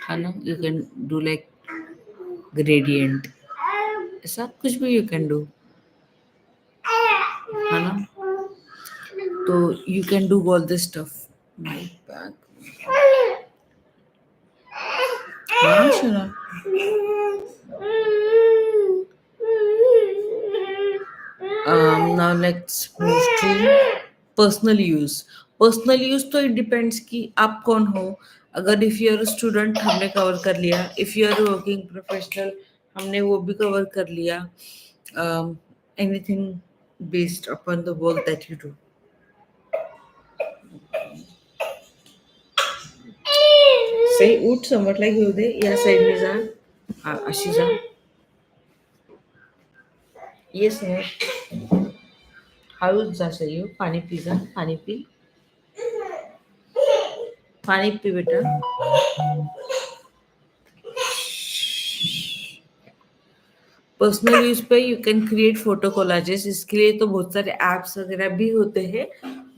है ना? You can do like gradient, ऐसा कुछ भी you can do, है ना? तो you can do all this stuff. My bag. हाँ सुना. Now let's move to personal use. Personal use तो इट डिपेंड्स कि आप कौन हो. अगर इफ यू आर स्टूडेंट हमने कवर कर लिया, if you are working professional हमने वो भी कवर कर लिया. Anything based upon the work that you do. से उठ समटला घेऊ दे या साईडने जा. अशी जा. येस समोर हळूच जा सयू. पाणी पी जा. पाणी पी. पानी पी बेटा. पर्सनल यूज पे यू कैन क्रिएट फोटो कोलाजेस. इसके लिए तो बहुत सारे एप्स वगैरह भी होते हैं,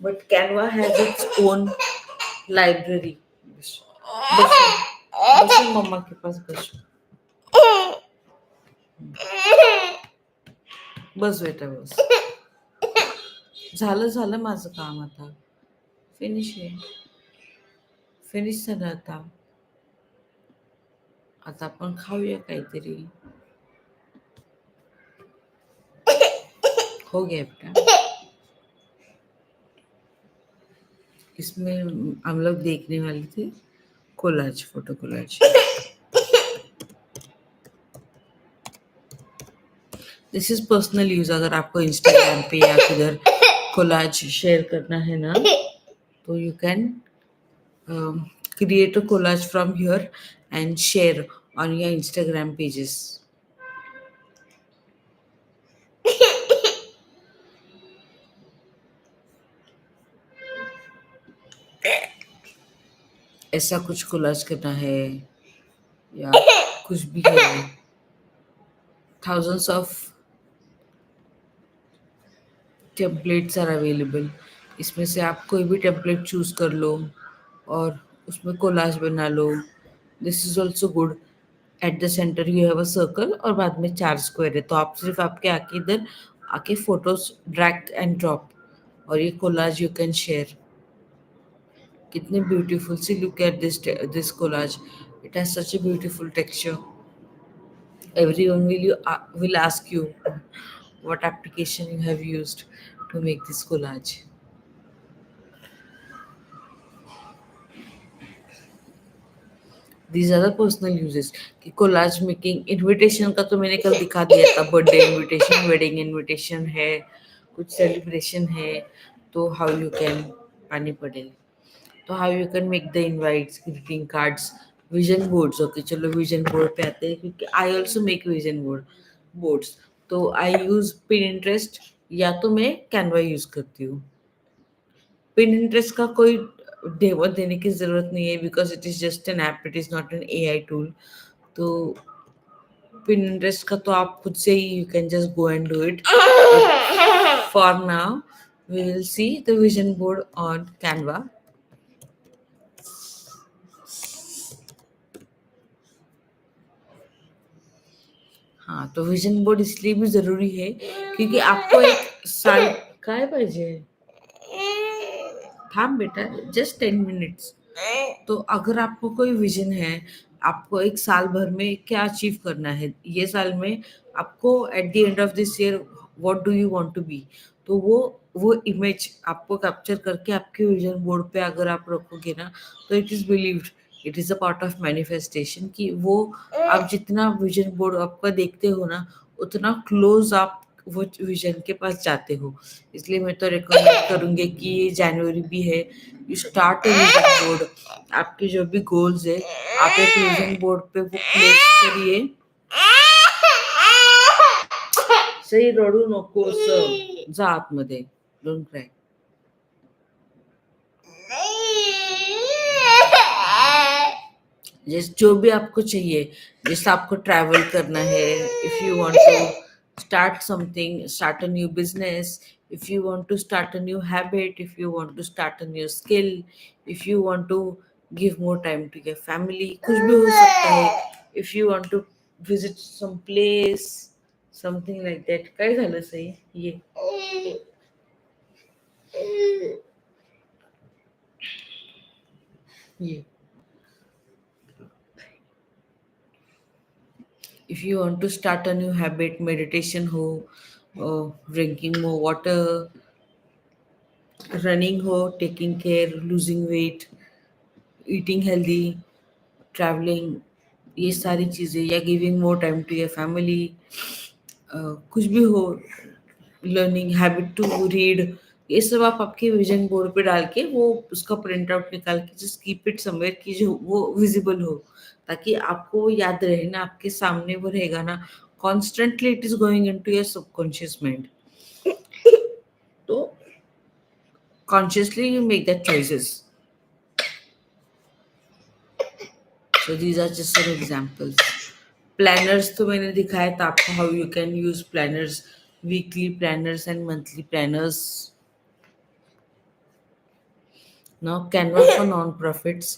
but Canva has its own library. बस बस मम्मा के पास बस. बस बेटा बस. झालं झालं माझं काम आता. फिनिश आहे. फिनिश झालं आता. आता आपण खाऊया काहीतरी. हो गया बेटा. इसमें हम लोग देखने वाले थे collage, photo collage. This is personal use. अगर आपको इंस्टाग्राम पे या किधर कोलाज शेयर करना है ना तो you can create a collage from here and share on your Instagram pages. ऐसा कुछ कोलाज करना है या कुछ भी है. Thousands of templates are available. इसमें से आप कोई भी टेम्पलेट चूज कर लो और उसमें कोलाज बना लो. This is also good. At the centre you have a circle और बाद में 4 स्क्वायर है, तो आप सिर्फ आपके आके इधर आके फोटोज ड्रैग एंड ड्रॉप और ये कोलाज यू कैन शेयर. कितने beautiful. See look at this collage. It has such a beautiful texture. Everyone will ask you what application you have used to make this collage. These are the personal uses. कि collage making. Invitation का तो मैंने कल दिखा दिया था. Birthday invitation, wedding invitation है, कुछ सेलिब्रेशन है तो हाउ यू कैन. पानी पड़े तो how you can make the invites, greeting cards, vision boards. Okay चलो विजन बोर्ड पे आते हैं क्योंकि I also make vision boards. तो आई यूज पिनिंटरेस्ट या तो मैं कैनवा यूज करती हूँ. पिनिंटरेस्ट का कोई डेमो देने की जरूरत नहीं है because it is just an app. It is not an AI tool. तो पिनिंटरेस्ट का तो आप खुद से ही you can just go and do it. For now we will see the vision board on Canva. हाँ तो विजन बोर्ड इसलिए भी जरूरी है क्योंकि आपको एक साल काय पाहिजे. थांब बेटा जस्ट 10 मिनट्स. तो अगर आपको कोई विजन है, आपको एक साल भर में क्या अचीव करना है, ये साल में आपको at the end of this year what do you want to be, तो वो इमेज आपको कैप्चर करके आपके विजन बोर्ड पे अगर आप रखोगे ना तो it is believed. It is a part of manifestation कि वो आप जितना विजन बोर्ड आपका देखते हो ना उतना क्लोज आप वो विजन के पास जाते हो. इसलिए मैं तो रिकमेंड करूंगी कि ये जनवरी भी है, you start a vision board. आपके जो भी गोल्स है आप एक विजन बोर्ड पे वो प्लेस करिए. सही रडू नकोस. जा आतमध्ये. Don't cry. जैसे जो भी आपको चाहिए, जैसे आपको ट्रैवल करना है, if you want to start something, start a new business, if you want to start a new habit, if you want to start a new skill, if you want to give more time to your family, कुछ भी हो सकता है. If you want to visit some place, something like that. काय झालं सही ये? ये if you want to start a new habit, meditation ho, drinking more water, running हो, taking care, losing weight, eating healthy, traveling, ये सारी चीज़ें, या giving more time to your family, कुछ भी हो, लर्निंग हैबिट टू रीड, ये सब आप आपके विजन बोर्ड पे डाल के वो उसका प्रिंट आउट निकाल के जस्ट कीप इट समवेयर कि जो वो विजिबल हो, ताकि आपको वो याद रहे ना, आपके सामने वो रहेगा ना, constantly it is going into your subconscious mind. तो consciously you make that choices. So these are just some examples. Planners तो मैंने दिखाया था आपको, how you can use planners, weekly planners and monthly planners. Now Canva for non-profits,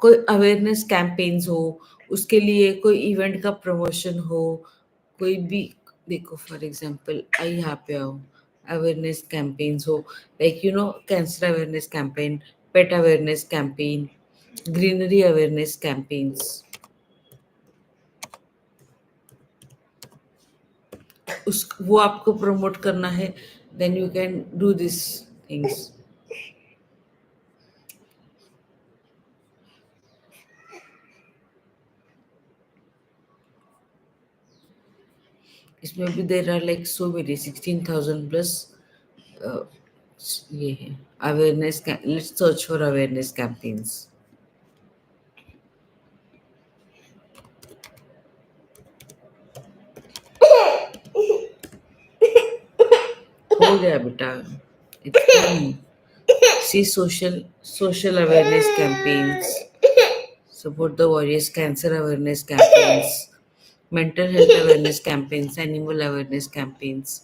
कोई awareness campaigns हो, उसके लिए कोई इवेंट का प्रमोशन हो, कोई भी, देखो फॉर एग्जांपल आई यहाँ पे आओ, अवेयरनेस कैंपेन्स हो, like you know cancer awareness campaign, pet awareness campaign, greenery awareness campaigns, उस वो आपको प्रमोट करना है, then you can do this things. इसमें भी there are like so many 16,000 plus ये है awareness. Let's search for awareness campaigns. हो गया बेटा, it's done. See social awareness campaigns, support the warriors, cancer awareness campaigns, mental health awareness campaigns, animal awareness campaigns,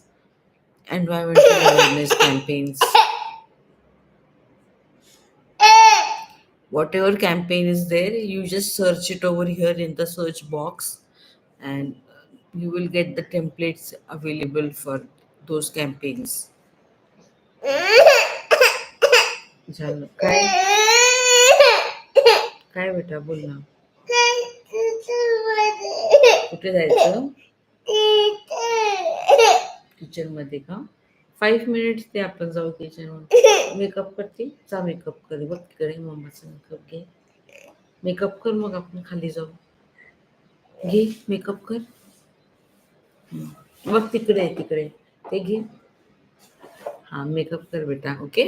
environmental awareness campaigns. Whatever campaign is there, you just search it over here in the search box, and you will get the templates available for those campaigns. झालं काय? काय बेटा बोल ना. कुठे जायचं? Kitchen मध्ये का? 5 मिनिट्स ते आपण जाऊ किचन. मेकअप करते, जा मेकअप कर, बघ तिकडे मम्माचा मेकअप घे. मेकअप कर, मग आपण खाली जाऊ. घे मेकअप कर. बघ तिकडे आहे, तिकडे ते घे. हा मेकअप कर बेटा. Okay.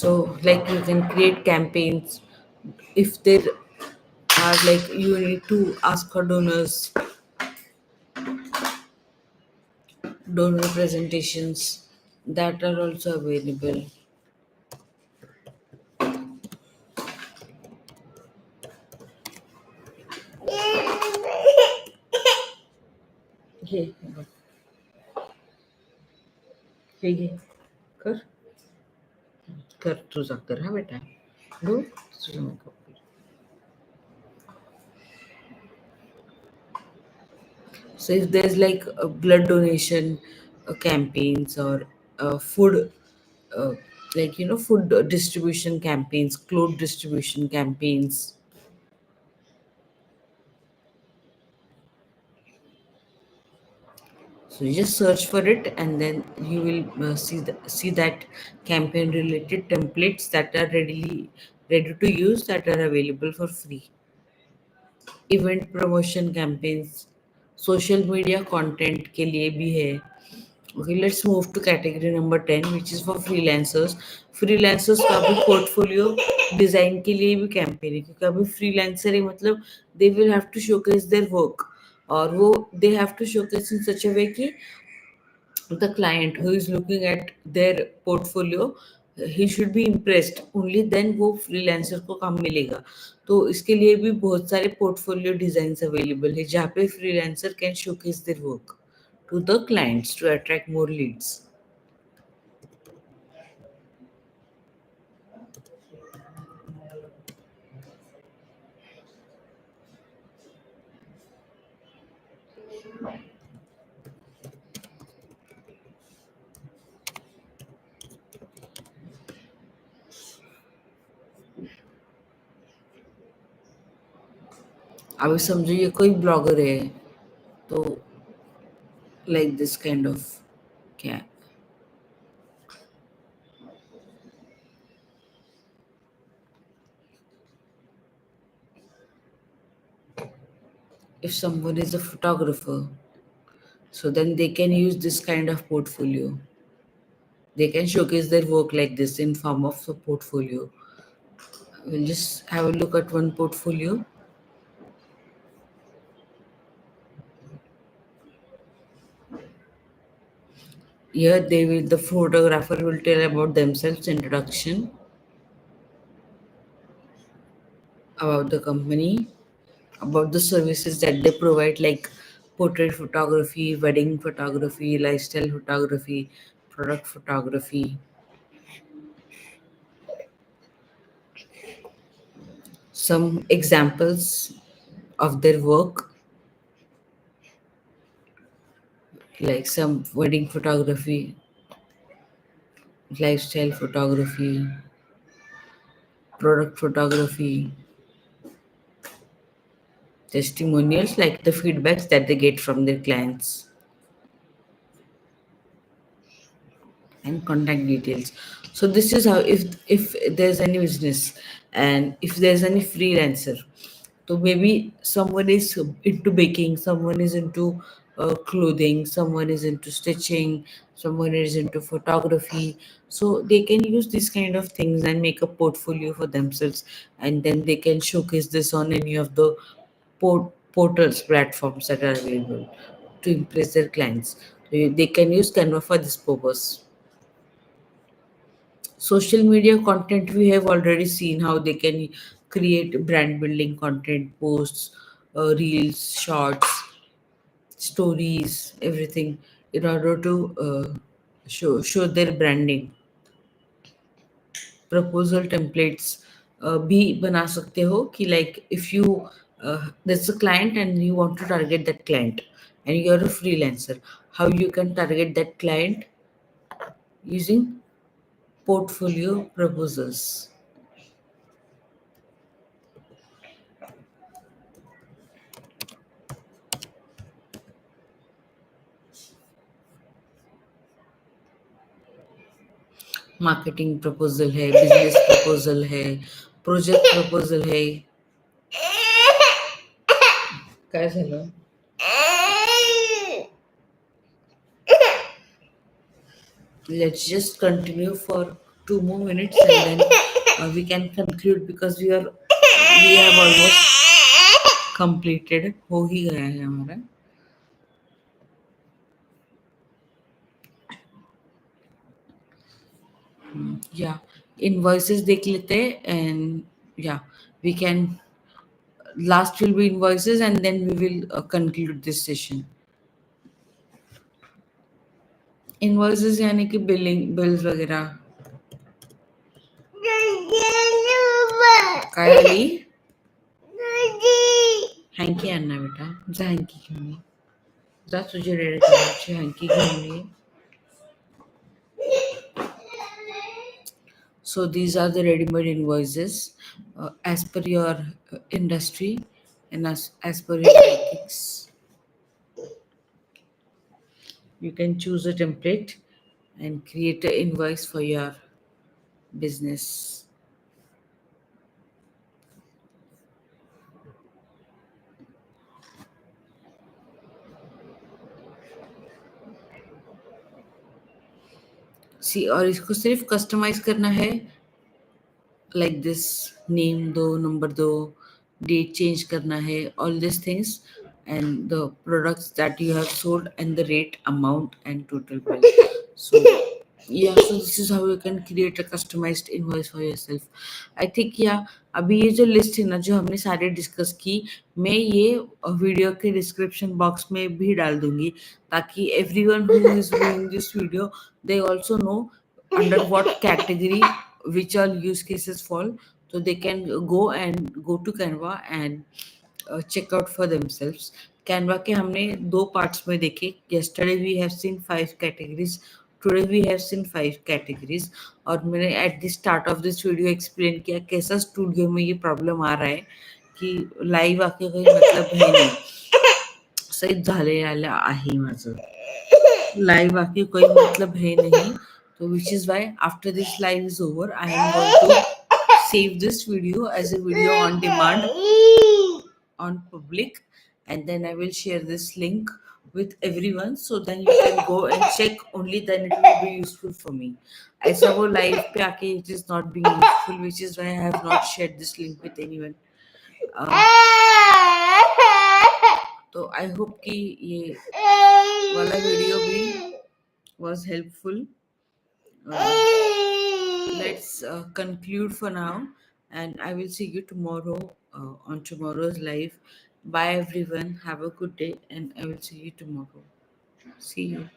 So like you can create campaigns. If there are like you need to ask for donor presentations that are also available. घे बघ. हे घे कर. कर तुझा कर हा बेटा. डू तुझा मेकअप कर. So if there's like a blood donation campaigns or food, uh, like you know, food distribution campaigns, clothes distribution campaigns. So you just search for it, and then you will see that campaign related templates that are ready to use, that are available for free. Event promotion campaigns, social media content के लिए भी है, Okay, let's move to category number 10, which is for freelancers. Freelancers का भी portfolio design के लिए भी campaign है, क्योंकि अभी freelancer ही मतलब they will have to showcase their work, और वो they have to showcase in such a way कि the client who is looking at their portfolio, he should be impressed, only then वो freelancer को काम मिलेगा. तो इसके लिए भी बहुत सारे portfolio designs available है जहाँ पे freelancer can showcase their work to the clients to attract more leads. अभी समझो ये कोई ब्लॉगर है, तो लाइक दिस काइंड ऑफ क्या, if someone is a photographer, so then they can use this kind of portfolio. They can showcase their work like this in form of a portfolio. We'll just have a look at one portfolio. Here they will, the photographer will tell about themselves, introduction, about the company, about the services that they provide, like portrait photography, wedding photography, lifestyle photography, product photography. Some examples of their work, like some wedding photography, lifestyle photography, product photography, testimonials, like the feedbacks that they get from their clients, and contact details. So this is how, if there's any business and if there's any freelancer, so maybe someone is into baking, someone is into clothing, someone is into stitching, someone is into photography, so they can use these kind of things and make a portfolio for themselves, and then they can showcase this on any of the portals platforms that are available to impress their clients. So they can use Canva for this purpose. Social media content, we have already seen how they can create brand building content, posts, reels, shorts, stories, everything, in order to show their branding. Proposal templates भी बना सकते हो कि like if you there's a client and you want to target that client and you're a freelancer, how you can target that client using portfolio proposals. Marketing proposal है, business proposal है, project proposal है. काय झालं? Let's just continue for 2 more minutes and then we can conclude because we have almost completed. हो ही गया है हमारा. Yeah, invoices देख लेते हैं, and yeah, we can, last will be invoices and then we will conclude this session. Invoices यानी कि billing bills वगैरह. काय आली? हँकी आण ना बेटा, जा हँकी घेऊन ये. जा तुझी रेड कलरची हँकी घेऊन ये. So these are the ready-made invoices as per your industry and as per your likings. You can choose a template and create an invoice for your business. सी और इसको सिर्फ कस्टमाइज करना है, लाइक दिस, नेम दो, number दो, date change करना है, all this things, and the products that you have sold and the rate, amount and total bill. So yeah, so this is how you can create a customized invoice for yourself. I think yeah, अभी ये जो list है ना जो हमने सारे discuss की, मैं ये वीडियो के डिस्क्रिप्शन बॉक्स में भी डाल दूंगी, ताकि everyone who is viewing this video, they also know under what category which all use cases fall, so they can go to Canva and check out for themselves. Canva के हमने दो parts में देखे. Yesterday we have seen 5 categories. Today we have seen 5 categories. और मैंने at the start of this video explain किया कैसा studio में ये प्रॉब्लम आ रहा है कि लाईव्ह आके काही मतलब है नाही. सहीच झालेलं आहे माझं. लाइव आके कोई मतलब है नहीं. So which is why after this live is over, I am going to save this video as a video on demand on public, and then I will share this link with everyone, so then you can go and check, only then it will be useful for me. ऐसा वो live पे आके it is not being useful, which is why I have not shared this link with anyone. तो I hope कि ये वाला video भी was helpful. Let's conclude for now, and I will see you tomorrow on tomorrow's live. Bye, everyone. Have a good day, and I will see you tomorrow. See you.